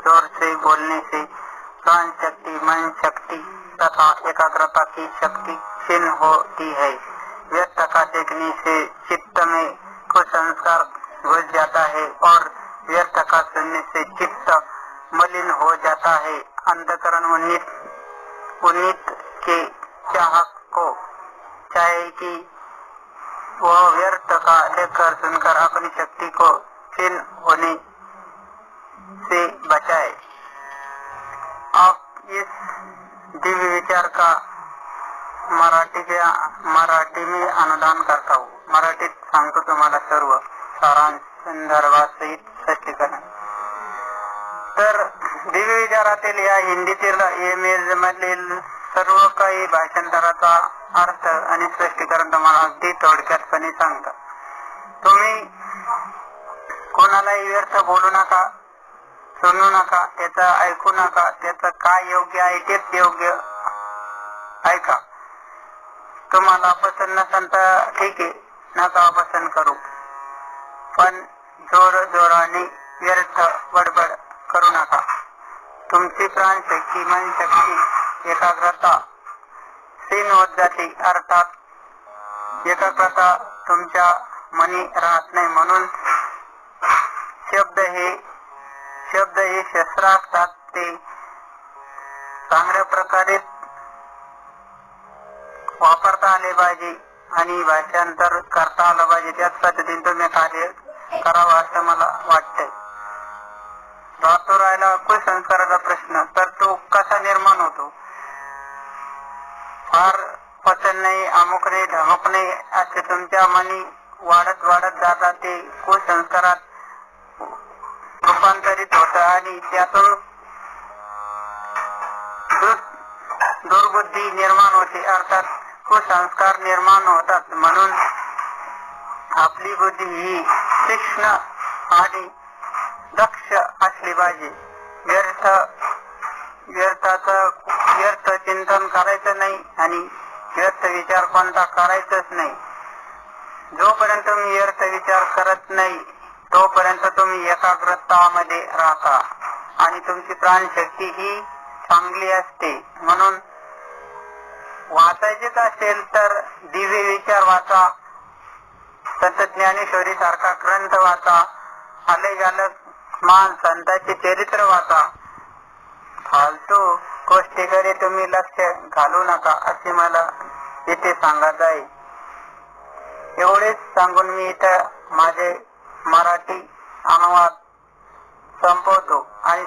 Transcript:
जोर से बोलने से प्राण शक्ति, मन शक्ति तथा एकाग्रता की शक्ति क्षीण होती है। व्यर्थ का देखने से चित्त में कुसंस्कार घुस जाता है और व्यर्थ का सुनने से चित्त मलिन हो जाता है। अंधकरण उन्नीत के चाहक को चाहे कि वह व्यर्थ का देखकर सुनकर अपनी शक्ति को क्षीण होने से बचाए। आप इस दिव्य विचार का मराठी में अनुदान करता हूँ। मराठीत सांगतो तुम्हाला सर्व सारांश संदर्भासहित स्पष्टीकरण। तर दिव्य विचारातील या हिंदीतील इमेज मधील सर्व काही भाषांतराचा अर्थ आणि स्पष्टीकरण तुम्हाला अगदी थोडक्यातपणे सांगतो। तुम्ही कोणालाही व्यर्थ बोलू नका, सुनू नका, त्याचा ऐकू नका, त्याचं काय योग्य आहे तेच योग्य ऐका। तुम्हाला पसंत नसेल तर ठीक आहे, नका पसंत करू, पण जोर जोराने व्यर्थ बडबड करू नका। तुमची प्राणशक्ती, मन शक्ती, एकाग्रता क्षीण होत जाते, अर्थात एकाग्रता तुमच्या मनी राहत नाही। म्हणून शब्द हे शस्त्र असतात, ते चांगल्या प्रकारे वापरता आले पाहिजे आणि भाषांतर करता आलं पाहिजे। त्याच पद्धतीने तुम्ही कार्य करावं असं मला वाटतंय। राहतो राहिला कुसंस्काराचा प्रश्न, तर तो कसा निर्माण होतो? फार पसंत नाही, अमुक नाही, ढमुक नाही असे तुमच्या मनी वाढत जातात, ते कुसंस्कारात रूपांतरित होतं आणि त्यातून दुर्बुद्धी निर्माण होते, अर्थात कुसंस्कार निर्माण होतात। म्हणून आपली बुद्धी ही तीक्ष्ण आणि दक्ष असली पाहिजे। व्यर्थ चिंतन करायचं नाही आणि व्यर्थ विचार कोणता करायचाच नाही। जोपर्यंत तुम्ही व्यर्थ विचार करत नाही तोपर्यंत तुम्ही एकाग्रतामध्ये राहता आणि तुमची प्राणशक्ती ही चांगली असते। म्हणून वाचायचेच असेल तर दिव्य विचार वाचा, संत ज्ञानेश्वरी सारखा ग्रंथ वाचा, आलेगालक मान संतांचे चरित्र वाचा। फालतू गोष्टीकडे तुम्ही लक्ष घालू नका असे मला इथे सांगत आहे। एवढेच सांगून मी इथं माझे मराठी अनुवाद संपवतो आणि